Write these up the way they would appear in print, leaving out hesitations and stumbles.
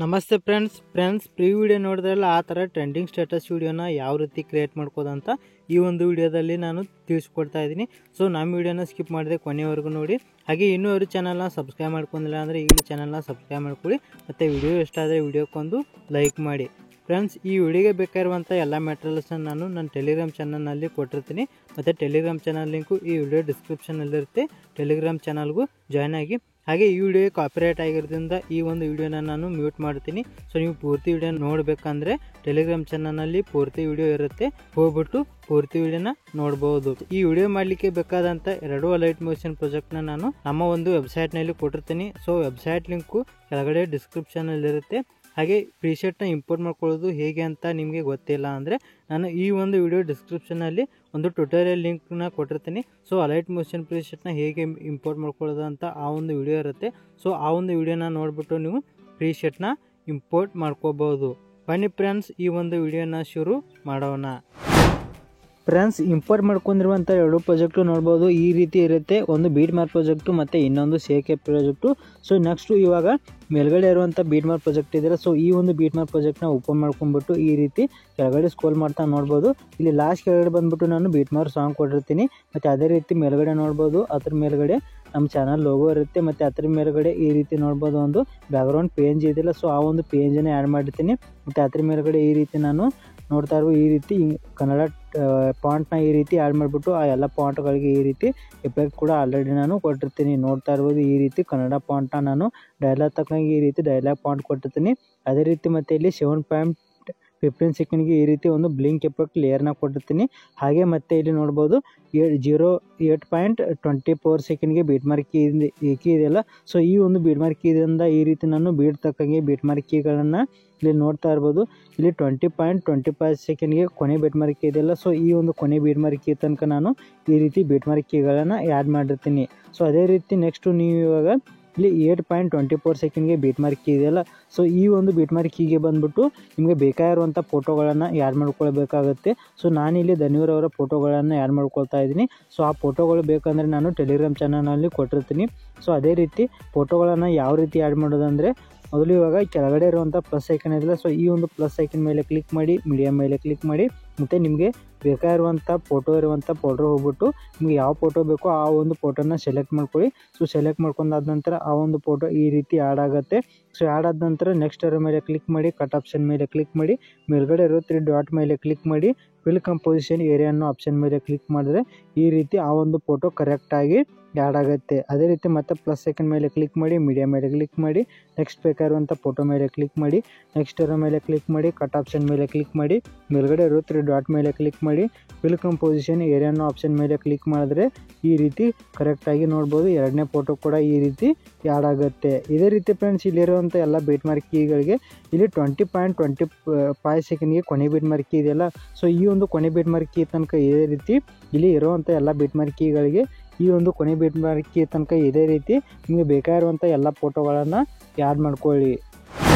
ನಮಸ್ತೆ friends pre video ನೋಡಿದ್ರಲ್ಲ ಆ ಥರ ಟ್ರೆಂಡಿಂಗ್ ಸ್ಟೇಟಸ್ ವಿಡಿಯೋನ ಯಾವ ರೀತಿ ಕ್ರಿಯೇಟ್ ಮಾಡ್ಕೋದಂತ ಈ ಒಂದು ವಿಡಿಯೋದಲ್ಲಿ ನಾನು ತಿಳಿಸ್ಕೊಡ್ತಾ ಇದ್ದೀನಿ. ಸೊ ನಮ್ಮ ವಿಡಿಯೋನ ಸ್ಕಿಪ್ ಮಾಡಿದೆ ಕೊನೆವರೆಗೂ ನೋಡಿ. ಹಾಗೆ ಇನ್ನೂ ಅವರು ಚಾನಲ್ನ ಸಬ್ಸ್ಕ್ರೈಬ್ ಮಾಡ್ಕೊಂಡಿಲ್ಲ ಅಂದರೆ ಈಗಲೂ ಚಾನಲ್ನ ಸಬ್ಸ್ಕ್ರೈಬ್ ಮಾಡ್ಕೊಳ್ಳಿ. ಮತ್ತು ವಿಡಿಯೋ ಇಷ್ಟ ಆದರೆ ವಿಡಿಯೋಕ್ಕೊಂದು ಲೈಕ್ ಮಾಡಿ. ಫ್ರೆಂಡ್ಸ್, ಈ ವಿಡಿಯೋಗೆ ಬೇಕಾಗಿರುವಂಥ ಎಲ್ಲ ಮೆಟೀರಿಯಲ್ಸ್ನ ನಾನು ನನ್ನ ಟೆಲಿಗ್ರಾಮ್ ಚಾನಲ್ನಲ್ಲಿ ಕೊಟ್ಟಿರ್ತೀನಿ. ಮತ್ತು ಟೆಲಿಗ್ರಾಮ್ ಚಾನಲ್ ಲಿಂಕು ಈ ವಿಡಿಯೋ ಡಿಸ್ಕ್ರಿಪ್ಷನಲ್ಲಿರುತ್ತೆ. ಟೆಲಿಗ್ರಾಮ್ ಚಾನಲ್ಗೂ ಜಾಯ್ನ್ ಆಗಿ. ಹಾಗೆ ಈ ವಿಡಿಯೋ ಕಾಪಿರೈಟ್ ಆಗಿರೋದ್ರಿಂದ ಈ ಒಂದು ವಿಡಿಯೋನ ನಾನು ಮ್ಯೂಟ್ ಮಾಡ್ತೀನಿ. ಸೊ ನೀವು ಪೂರ್ತಿ ವಿಡಿಯೋ ನೋಡಬೇಕಂದ್ರೆ ಟೆಲಿಗ್ರಾಮ್ ಚಾನಲ್ನಲ್ಲಿ ಪೂರ್ತಿ ವಿಡಿಯೋ ಇರುತ್ತೆ, ಹೋಗ್ಬಿಟ್ಟು ಪೂರ್ತಿ ವಿಡಿಯೋನ ನೋಡ್ಬೋದು. ಈ ವಿಡಿಯೋ ಮಾಡಲಿಕ್ಕೆ ಬೇಕಾದಂಥ 2 ಲೈಟ್ ಮೋಷನ್ ಪ್ರಾಜೆಕ್ಟ್ನ ನಾನು ನಮ್ಮ ಒಂದು ವೆಬ್ಸೈಟ್ನಲ್ಲಿ ಕೊಟ್ಟಿರ್ತೀನಿ. ಸೊ ವೆಬ್ಸೈಟ್ ಲಿಂಕು ಕೆಳಗಡೆ ಡಿಸ್ಕ್ರಿಪ್ಷನಲ್ಲಿರುತ್ತೆ. ಹಾಗೆ ಪ್ರೀಸೆಟ್ನ ಇಂಪೋರ್ಟ್ ಮಾಡ್ಕೊಳ್ಳೋದು ಹೇಗೆ ಅಂತ ನಿಮಗೆ ಗೊತ್ತಿಲ್ಲ ಅಂದರೆ ನಾನು ಈ ಒಂದು ವಿಡಿಯೋ ಡಿಸ್ಕ್ರಿಪ್ಷನಲ್ಲಿ ಒಂದು ಟ್ಯುಟೋರಿಯಲ್ ಲಿಂಕ್ನ ಕೊಟ್ಟಿರ್ತೀನಿ. ಸೊ ಅಲೈಟ್ ಮೋಷನ್ ಪ್ರೀಸೆಟ್ನ ಹೇಗೆ ಇಂಪೋರ್ಟ್ ಮಾಡ್ಕೊಳ್ಳೋದು ಅಂತ ಆ ಒಂದು ವಿಡಿಯೋ ಇರುತ್ತೆ. ಸೊ ಆ ಒಂದು ವಿಡಿಯೋನ ನೋಡಿಬಿಟ್ಟು ನೀವು ಪ್ರೀಸೆಟ್ನ ಇಂಪೋರ್ಟ್ ಮಾಡ್ಕೋಬೋದು. ಬನ್ನಿ ಫ್ರೆಂಡ್ಸ್, ಈ ಒಂದು ವಿಡಿಯೋನ ಶುರು ಮಾಡೋಣ. ಫ್ರೆಂಡ್ಸ್, ಇಂಪೋರ್ಟ್ ಮಾಡ್ಕೊಂಡಿರುವಂಥ 2 ಪ್ರಾಜೆಕ್ಟು ನೋಡ್ಬೋದು. ಈ ರೀತಿ ಇರುತ್ತೆ, ಒಂದು ಬೀಟ್ ಮಾರ್ಕ್ ಪ್ರಾಜೆಕ್ಟು ಮತ್ತು ಇನ್ನೊಂದು ಸೇಕೆ ಪ್ರಾಜೆಕ್ಟು. ಸೊ ನೆಕ್ಸ್ಟು ಇವಾಗ ಮೇಲ್ಗಡೆ ಇರುವಂಥ ಬೀಟ್ ಮಾರ್ಕ್ ಪ್ರಾಜೆಕ್ಟ್ ಇದೆಯಲ್ಲ, ಸೊ ಈ ಒಂದು ಬೀಟ್ ಮಾರ್ಕ್ ಪ್ರಾಜೆಕ್ಟ್ನ ಓಪನ್ ಮಾಡ್ಕೊಂಡ್ಬಿಟ್ಟು ಈ ರೀತಿ ಕೆಳಗಡೆ ಸ್ಕ್ರೋಲ್ ಮಾಡ್ತಾ ನೋಡ್ಬೋದು. ಇಲ್ಲಿ ಲಾಸ್ಟ್ ಕೆಳಗಡೆ ಬಂದುಬಿಟ್ಟು ನಾನು ಬೀಟ್ ಮಾರ್ಕ್ ಸಾಂಗ್ ಕೊಟ್ಟಿರ್ತೀನಿ. ಮತ್ತು ಅದೇ ರೀತಿ ಮೇಲ್ಗಡೆ ನೋಡ್ಬೋದು, ಅದ್ರ ಮೇಲ್ಗಡೆ ನಮ್ಮ ಚಾನಲ್ ಲೋಗೋ ಇರುತ್ತೆ. ಮತ್ತು ಅದ್ರ ಮೇಲ್ಗಡೆ ಈ ರೀತಿ ನೋಡ್ಬೋದು ಒಂದು ಬ್ಯಾಕ್ಗ್ರೌಂಡ್ ಪೇಜ್ ಇದೆಯಲ್ಲ, ಸೊ ಆ ಒಂದು ಪೇಜನ್ನು ಆ್ಯಡ್ ಮಾಡಿರ್ತೀನಿ. ಮತ್ತು ಅದ್ರ ಮೇಲ್ಗಡೆ ಈ ರೀತಿ ನಾನು ನೋಡ್ತಾ ಇರುವ ಈ ರೀತಿ ಕನ್ನಡ ಪಾಂಟ್ನ ಈ ರೀತಿ ಆ್ಯಡ್ ಮಾಡಿಬಿಟ್ಟು ಆ ಎಲ್ಲ ಪಾಂಟ್ಗಳಿಗೆ ಈ ರೀತಿ ಎಫೆಕ್ಟ್ ಕೂಡ ಆಲ್ರೆಡಿ ನಾನು ಕೊಟ್ಟಿರ್ತೀನಿ. ನೋಡ್ತಾ ಇರ್ಬೋದು ಈ ರೀತಿ ಕನ್ನಡ ಪಾಂಟ್ನ ನಾನು ಡೈಲಾಗ್ ತಕ್ಕಂಗೆ ಈ ರೀತಿ ಡೈಲಾಗ್ ಪಾಂಟ್ ಕೊಟ್ಟಿರ್ತೀನಿ. ಅದೇ ರೀತಿ ಮತ್ತು ಇಲ್ಲಿ 7.15 ಸೆಕೆಂಡ್ಗೆ ಈ ರೀತಿ ಒಂದು ಬ್ಲಿಂಕ್ ಎಫೆಕ್ಟ್ ಲೇಯರ್ನ ಕೊಟ್ಟಿರ್ತೀನಿ. ಹಾಗೆ ಮತ್ತು ಇಲ್ಲಿ ನೋಡ್ಬೋದು 8.24 ಸೆಕೆಂಡ್ಗೆ ಬೀಟ್ ಮಾರ್ಕ್ ಕೀ ಇದೆಯಲ್ಲ, ಸೊ ಈ ಒಂದು ಬೀಟ್ ಮಾರ್ಕ್ ಕೀದಿಂದ ಈ ರೀತಿ ನಾನು ಬೀಟ್ ತಕ್ಕಂಗೆ ಬೀಟ್ ಮಾರ್ಕ್ ಕೀಗಳನ್ನು ಇಲ್ಲಿ ನೋಡ್ತಾ ಇರ್ಬೋದು. ಇಲ್ಲಿ 20.25 ಸೆಕೆಂಡ್ಗೆ ಕೊನೆ ಬೀಟ್ ಮಾರ್ಕ್ ಕೀ ಇದೆಯಲ್ಲ, ಸೊ ಈ ಒಂದು ಕೊನೆ ಬೀಟ್ ಮಾರ್ಕ್ ಕೀ ತನಕ ನಾನು ಈ ರೀತಿ ಬೀಟ್ ಮಾರ್ಕ್ ಕೀಗಳನ್ನು ಆ್ಯಡ್ ಮಾಡಿರ್ತೀನಿ. ಸೊ ಅದೇ ರೀತಿ ನೆಕ್ಸ್ಟು ನೀವು ಇವಾಗ ಇಲ್ಲಿ 8.24 ಸೆಕೆಂಡ್ಗೆ ಬೀಟ್ ಮಾರ್ಕ್ ಕೀ ಇದೆಯಲ್ಲ, ಸೊ ಈ ಒಂದು ಬೀಟ್ ಮಾರ್ಕ್ ಕೀಗೆ ಬಂದುಬಿಟ್ಟು ನಿಮಗೆ ಬೇಕಾಗಿರುವಂಥ ಫೋಟೋಗಳನ್ನು ಆ್ಯಡ್ ಮಾಡ್ಕೊಳ್ಬೇಕಾಗುತ್ತೆ. ಸೊ ನಾನಿಲ್ಲಿ ಧನ್ವೀರ್ ಅವರ ಫೋಟೋಗಳನ್ನು ಆ್ಯಡ್ ಮಾಡ್ಕೊಳ್ತಾ ಇದ್ದೀನಿ. ಸೊ ಆ ಫೋಟೋಗಳು ಬೇಕಂದರೆ ನಾನು ಟೆಲಿಗ್ರಾಮ್ ಚಾನಲ್ನಲ್ಲಿ ಕೊಟ್ಟಿರ್ತೀನಿ. ಸೊ ಅದೇ ರೀತಿ ಫೋಟೋಗಳನ್ನು ಯಾವ ರೀತಿ ಆ್ಯಡ್ ಮಾಡೋದಂದರೆ ಮೊದಲು ಇವಾಗ ಕೆಳಗಡೆ ಇರುವಂಥ ಪ್ಲಸ್ ಐಕನ್ ಇದೆಯಲ್ಲ, ಸೊ ಈ ಒಂದು ಪ್ಲಸ್ ಐಕನ್ ಮೇಲೆ ಕ್ಲಿಕ್ ಮಾಡಿ, ಮೀಡಿಯಾ ಮೇಲೆ ಕ್ಲಿಕ್ ಮಾಡಿ, ಮತ್ತು ನಿಮಗೆ ಬೇಕಾಗಿರುವಂಥ ಫೋಟೋ ಇರುವಂಥ ಫೋಲ್ಡರ್ ಹೋಗ್ಬಿಟ್ಟು ನಿಮಗೆ ಯಾವ ಫೋಟೋ ಬೇಕೋ ಆ ಒಂದು ಫೋಟೋನ ಸೆಲೆಕ್ಟ್ ಮಾಡ್ಕೊಳ್ಳಿ. ಸೊ ಸೆಲೆಕ್ಟ್ ಮಾಡ್ಕೊಂಡಾದ ನಂತರ ಆ ಒಂದು ಫೋಟೋ ಈ ರೀತಿ ಆ್ಯಡ್ ಆಗುತ್ತೆ. ಸೊ ಆ್ಯಡ್ ಆದ ನಂತರ ನೆಕ್ಸ್ಟ್ ಅದರ ಮೇಲೆ ಕ್ಲಿಕ್ ಮಾಡಿ, ಕಟ್ ಆಪ್ಷನ್ ಮೇಲೆ ಕ್ಲಿಕ್ ಮಾಡಿ, ಮೇಲ್ಗಡೆ ಇರೋ 3 ಡಾಟ್ ಮೇಲೆ ಕ್ಲಿಕ್ ಮಾಡಿ, ಫಿಲ್ ಕಂಪೋಸಿಷನ್ ಏರಿಯಾ ಅನ್ನೋ ಆಪ್ಷನ್ ಮೇಲೆ ಕ್ಲಿಕ್ ಮಾಡಿದ್ರೆ ಈ ರೀತಿ ಆ ಒಂದು ಫೋಟೋ ಕರೆಕ್ಟಾಗಿ ಆ್ಯಡ್ ಆಗುತ್ತೆ. ಅದೇ ರೀತಿ ಮತ್ತೆ ಪ್ಲಸ್ ಸೆಕೆಂಡ್ ಮೇಲೆ ಕ್ಲಿಕ್ ಮಾಡಿ, ಮೀಡಿಯಾ ಮೇಲೆ ಕ್ಲಿಕ್ ಮಾಡಿ, ನೆಕ್ಸ್ಟ್ ಬೇಕಾಗಿರುವಂಥ ಫೋಟೋ ಮೇಲೆ ಕ್ಲಿಕ್ ಮಾಡಿ, ನೆಕ್ಸ್ಟ್ ಅದರ ಮೇಲೆ ಕ್ಲಿಕ್ ಮಾಡಿ, ಕಟ್ ಆಪ್ಷನ್ ಮೇಲೆ ಕ್ಲಿಕ್ ಮಾಡಿ, ಮೇಲ್ಗಡೆ ಇರೋ 3 ಡಾಟ್ ಮೇಲೆ ಕ್ಲಿಕ್ ಮಾಡಿ, ಫಿಲ್ ಕಂಪೋಸಿಷನ್ ಏರಿಯಾ ಅನ್ನೋ ಆಪ್ಷನ್ ಮೇಲೆ ಕ್ಲಿಕ್ ಮಾಡಿದ್ರೆ ಈ ರೀತಿ ಕರೆಕ್ಟಾಗಿ ನೋಡ್ಬೋದು 2ನೇ ಫೋಟೋ ಕೂಡ ಈ ರೀತಿ ಆ್ಯಡ್ ಆಗುತ್ತೆ. ಇದೇ ರೀತಿ ಫ್ರೆಂಡ್ಸ್, ಇಲ್ಲಿರುವಂಥ ಎಲ್ಲ ಬೀಟ್ ಮಾರ್ಕ್ ಕೀಗಳಿಗೆ ಇಲ್ಲಿ 20.25 ಸೆಕೆಂಡ್ಗೆ ಕೊನೆ ಬೀಟ್ ಮಾರ್ಕ್ ಕೀ ಇದೆಯಲ್ಲ, ಸೊ ಈ ಒಂದು ಕೊನೆ ಬೀಟ್ ಮಾರ್ಕ್ ಕೀ ತನಕ ಇದೇ ರೀತಿ ಇಲ್ಲಿ ಇರುವಂಥ ಎಲ್ಲ ಬೀಟ್ ಮಾರ್ಕ್ ಕೀಗಳಿಗೆ ಈ ಒಂದು ಕೊನೆ ಬೀಟ್ ಮಾರ್ಕ್ ಕೀ ತನಕ ಇದೇ ರೀತಿ ನಿಮಗೆ ಬೇಕಾಗಿರುವಂಥ ಎಲ್ಲ ಫೋಟೋಗಳನ್ನು ಆ್ಯಡ್ ಮಾಡ್ಕೊಳ್ಳಿ.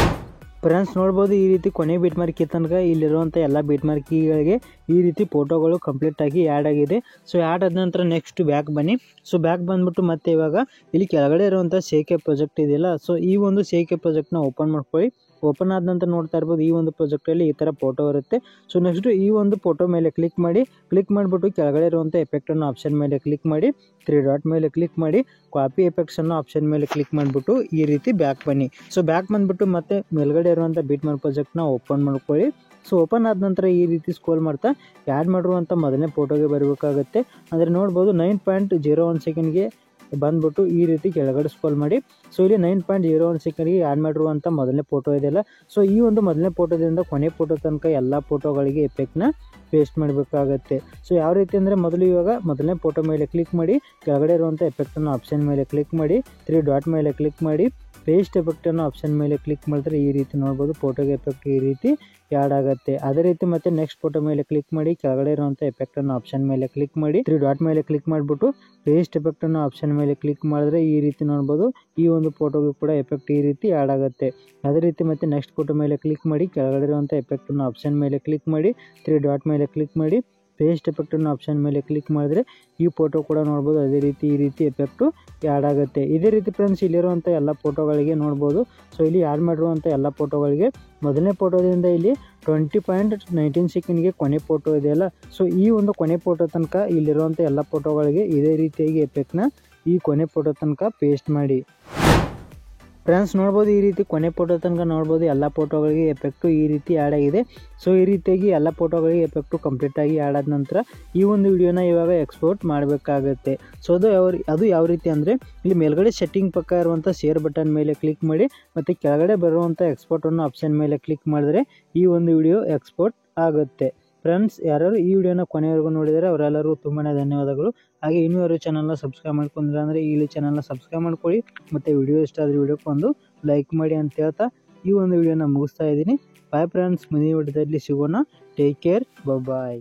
ಫ್ರೆಂಡ್ಸ್ ನೋಡ್ಬೋದು ಈ ರೀತಿ ಕೊನೆ ಬೀಟ್ ಮಾರ್ಕ್ ಕೀ ತನಕ ಇಲ್ಲಿರುವಂಥ ಎಲ್ಲ ಬೀಟ್ ಮಾರ್ಕ್ ಕೀಗಳಿಗೆ ಈ ರೀತಿ ಫೋಟೋಗಳು ಕಂಪ್ಲೀಟಾಗಿ ಆ್ಯಡ್ ಆಗಿದೆ. ಸೊ ಆ್ಯಡ್ ಆದ ನಂತರ ನೆಕ್ಸ್ಟ್ ಬ್ಯಾಕ್ ಬನ್ನಿ. ಸೊ ಬ್ಯಾಕ್ ಬಂದುಬಿಟ್ಟು ಮತ್ತೆ ಇವಾಗ ಇಲ್ಲಿ ಕೆಳಗಡೆ ಇರುವಂಥ ಸೇಕೆ ಪ್ರಾಜೆಕ್ಟ್ ಇದೆಯಲ್ಲ, ಸೊ ಈ ಒಂದು ಸೇಕೆ ಪ್ರಾಜೆಕ್ಟ್ನ ಓಪನ್ ಮಾಡ್ಕೊಳ್ಳಿ. ಓಪನ್ ಆದ ನಂತರ ನೋಡ್ತಾ ಇರ್ಬೋದು ಈ ಒಂದು ಪ್ರಾಜೆಕ್ಟಲ್ಲಿ ಈ ಥರ ಫೋಟೋ ಇರುತ್ತೆ. ಸೊ ನೆಕ್ಸ್ಟು ಈ ಒಂದು ಫೋಟೋ ಮೇಲೆ ಕ್ಲಿಕ್ ಮಾಡಿ, ಕ್ಲಿಕ್ ಮಾಡಿಬಿಟ್ಟು ಕೆಳಗಡೆ ಇರುವಂಥ ಎಫೆಕ್ಟ್ ಅನ್ನೋ ಆಪ್ಷನ್ ಮೇಲೆ ಕ್ಲಿಕ್ ಮಾಡಿ, 3 ಡಾಟ್ ಮೇಲೆ ಕ್ಲಿಕ್ ಮಾಡಿ, ಕಾಪಿ ಎಫೆಕ್ಟ್ಸ್ ಅನ್ನೋ ಆಪ್ಷನ್ ಮೇಲೆ ಕ್ಲಿಕ್ ಮಾಡಿಬಿಟ್ಟು ಈ ರೀತಿ ಬ್ಯಾಕ್ ಬನ್ನಿ. ಸೊ ಬ್ಯಾಕ್ ಬಂದುಬಿಟ್ಟು ಮತ್ತೆ ಮೇಲ್ಗಡೆ ಇರುವಂಥ ಬೀಟ್ ಮಾರ್ಕ್ ಪ್ರಾಜೆಕ್ಟ್ನ ಓಪನ್ ಮಾಡ್ಕೊಳ್ಳಿ. ಸೊ ಓಪನ್ ಆದ ನಂತರ ಈ ರೀತಿ ಸ್ಕ್ರೋಲ್ ಮಾಡ್ತಾ ಆ್ಯಡ್ ಮಾಡಿರುವಂಥ ಮೊದಲನೇ ಫೋಟೋಗೆ ಬರಬೇಕಾಗುತ್ತೆ. ಅಂದರೆ ನೋಡ್ಬೋದು 9.01 ಸೆಕೆಂಡ್ಗೆ ಬಂದ್ಬಿಟ್ಟು ಈ ರೀತಿ ಕೆಳಗಡೆ ಸ್ಕ್ರೋಲ್ ಮಾಡಿ. ಸೊ ಇಲ್ಲಿ 9.01 ಸೆಕೆಂಡ್ಗೆ ಆ್ಯಡ್ ಮಾಡಿರುವಂಥ ಮೊದಲನೇ ಫೋಟೋ ಇದೆಯಲ್ಲ, ಸೊ ಈ ಒಂದು ಮೊದಲನೇ ಫೋಟೋದಿಂದ ಕೊನೆ ಫೋಟೋ ತನಕ ಎಲ್ಲ ಫೋಟೋಗಳಿಗೆ ಎಫೆಕ್ಟ್ನ ಪೇಸ್ಟ್ ಮಾಡಬೇಕಾಗತ್ತೆ. ಸೊ ಯಾವ ರೀತಿ ಅಂದರೆ ಮೊದಲು ಇವಾಗ ಮೊದಲನೇ ಫೋಟೋ ಮೇಲೆ ಕ್ಲಿಕ್ ಮಾಡಿ, ಕೆಳಗಡೆ ಇರುವಂಥ ಎಫೆಕ್ಟನ್ನು ಆಪ್ಷನ್ ಮೇಲೆ ಕ್ಲಿಕ್ ಮಾಡಿ, 3 ಡಾಟ್ ಮೇಲೆ ಕ್ಲಿಕ್ ಮಾಡಿ, ಪೇಸ್ಟ್ ಎಫೆಕ್ಟನ್ನು ಆಪ್ಷನ್ ಮೇಲೆ ಕ್ಲಿಕ್ ಮಾಡಿದ್ರೆ ಈ ರೀತಿ ನೋಡ್ಬೋದು ಫೋಟೋಗೆ ಎಫೆಕ್ಟ್ ಈ ರೀತಿ ಆ್ಯಡ್ ಆಗುತ್ತೆ. ಅದೇ ರೀತಿ ಮತ್ತೆ ನೆಕ್ಸ್ಟ್ ಫೋಟೋ ಮೇಲೆ ಕ್ಲಿಕ್ ಮಾಡಿ, ಕೆಳಗಡೆ ಇರುವಂಥ ಎಫೆಕ್ಟನ್ನು ಆಪ್ಷನ್ ಮೇಲೆ ಕ್ಲಿಕ್ ಮಾಡಿ, 3 ಡಾಟ್ ಮೇಲೆ ಕ್ಲಿಕ್ ಮಾಡಿಬಿಟ್ಟು ಪೇಸ್ಟ್ ಎಫೆಕ್ಟನ್ನು ಆಪ್ಷನ್ ಮೇಲೆ ಕ್ಲಿಕ್ ಮಾಡಿದ್ರೆ ಈ ರೀತಿ ನೋಡ್ಬೋದು ಈ ಒಂದು ಫೋಟೋಗೂ ಕೂಡ ಎಫೆಕ್ಟ್ ಈ ರೀತಿ ಆ್ಯಡ್ ಆಗುತ್ತೆ. ಅದೇ ರೀತಿ ಮತ್ತೆ ನೆಕ್ಸ್ಟ್ ಫೋಟೋ ಮೇಲೆ ಕ್ಲಿಕ್ ಮಾಡಿ, ಕೆಳಗಡೆ ಇರುವಂಥ ಎಫೆಕ್ಟನ್ನು ಆಪ್ಷನ್ ಮೇಲೆ ಕ್ಲಿಕ್ ಮಾಡಿ, 3 ಡಾಟ್ ಮೇಲೆ ಕ್ಲಿಕ್ ಮಾಡಿ, ಪೇಸ್ಟ್ ಎಫೆಕ್ಟ್ ಅನ್ನೋ ಆಪ್ಷನ್ ಮೇಲೆ ಕ್ಲಿಕ್ ಮಾಡಿದ್ರೆ ಈ ಫೋಟೋ ಕೂಡ ನೋಡ್ಬೋದು. ಅದೇ ರೀತಿ ಈ ರೀತಿ ಎಫೆಕ್ಟು ಆ್ಯಡ್ ಆಗುತ್ತೆ. ಇದೇ ರೀತಿ ಫ್ರೆಂಡ್ಸ್ ಇಲ್ಲಿರುವಂಥ ಎಲ್ಲ ಫೋಟೋಗಳಿಗೆ ನೋಡ್ಬೋದು. ಸೊ ಇಲ್ಲಿ ಆ್ಯಡ್ ಮಾಡಿರುವಂಥ ಎಲ್ಲ ಫೋಟೋಗಳಿಗೆ ಮೊದಲನೇ ಫೋಟೋದಿಂದ ಇಲ್ಲಿ 20.19 ಸೆಕೆಂಡ್ಗೆ ಕೊನೆ ಫೋಟೋ ಇದೆಯಲ್ಲ, ಸೊ ಈ ಒಂದು ಕೊನೆ ಫೋಟೋ ತನಕ ಇಲ್ಲಿರುವಂಥ ಎಲ್ಲ ಫೋಟೋಗಳಿಗೆ ಇದೇ ರೀತಿಯಾಗಿ ಎಫೆಕ್ಟ್ನ ಈ ಕೊನೆ ಫೋಟೋ ತನಕ ಪೇಸ್ಟ್ ಮಾಡಿ. ಫ್ರೆಂಡ್ಸ್ ನೋಡ್ಬೋದು, ಈ ರೀತಿ ಕೊನೆ ಫೋಟೋ ತನಕ ನೋಡ್ಬೋದು ಎಲ್ಲ ಫೋಟೋಗಳಿಗೆ ಎಫೆಕ್ಟು ಈ ರೀತಿ ಆ್ಯಡ್ ಆಗಿದೆ. ಸೊ ಈ ರೀತಿಯಾಗಿ ಎಲ್ಲ ಫೋಟೋಗಳಿಗೆ ಎಫೆಕ್ಟು ಕಂಪ್ಲೀಟಾಗಿ ಆ್ಯಡ್ ಆದ ನಂತರ ಈ ಒಂದು ವಿಡಿಯೋನ ಇವಾಗ ಎಕ್ಸ್ಪೋರ್ಟ್ ಮಾಡಬೇಕಾಗತ್ತೆ. ಸೊ ಅದು ಯಾವ ರೀತಿ ಅಂದರೆ ಇಲ್ಲಿ ಮೇಲ್ಗಡೆ ಸೆಟ್ಟಿಂಗ್ ಪಕ್ಕ ಇರುವಂಥ ಶೇರ್ ಬಟನ್ ಮೇಲೆ ಕ್ಲಿಕ್ ಮಾಡಿ ಮತ್ತು ಕೆಳಗಡೆ ಬರುವಂಥ ಎಕ್ಸ್ಪೋರ್ಟ್ ಅನ್ನೋ ಆಪ್ಷನ್ ಮೇಲೆ ಕ್ಲಿಕ್ ಮಾಡಿದ್ರೆ ಈ ಒಂದು ವಿಡಿಯೋ ಎಕ್ಸ್ಪೋರ್ಟ್ ಆಗುತ್ತೆ. ಫ್ರೆಂಡ್ಸ್ ಯಾರು ಈ ವಿಡಿಯೋನ ಕೊನೆವರೆಗೂ ನೋಡಿದರೆ ಅವರೆಲ್ಲರೂ ತುಂಬಾ ಧನ್ಯವಾದಗಳು. ಹಾಗೆ ಇನ್ನೂ ಯಾರು ಚಾನಲ್ನ ಸಬ್ಸ್ಕ್ರೈಬ್ ಮಾಡ್ಕೊಂಡಿಲ್ಲ ಅಂದರೆ ಇಲ್ಲಿ ಚಾನಲ್ನ ಸಬ್ಸ್ಕ್ರೈಬ್ ಮಾಡ್ಕೊಳ್ಳಿ ಮತ್ತು ವಿಡಿಯೋ ಇಷ್ಟ ಆದರೆ ವಿಡಿಯೋಕ್ಕೆ ಒಂದು ಲೈಕ್ ಮಾಡಿ ಅಂತ ಹೇಳ್ತಾ ಈ ಒಂದು ವಿಡಿಯೋನ ಮುಗಿಸ್ತಾ ಇದ್ದೀನಿ. ಬಾಯ್ ಫ್ರೆಂಡ್ಸ್, ಮುಂದಿನ ವಿಡಿಯೋದಲ್ಲಿ ಸಿಗೋಣ. ಟೇಕ್ ಕೇರ್, ಬಾಯ್.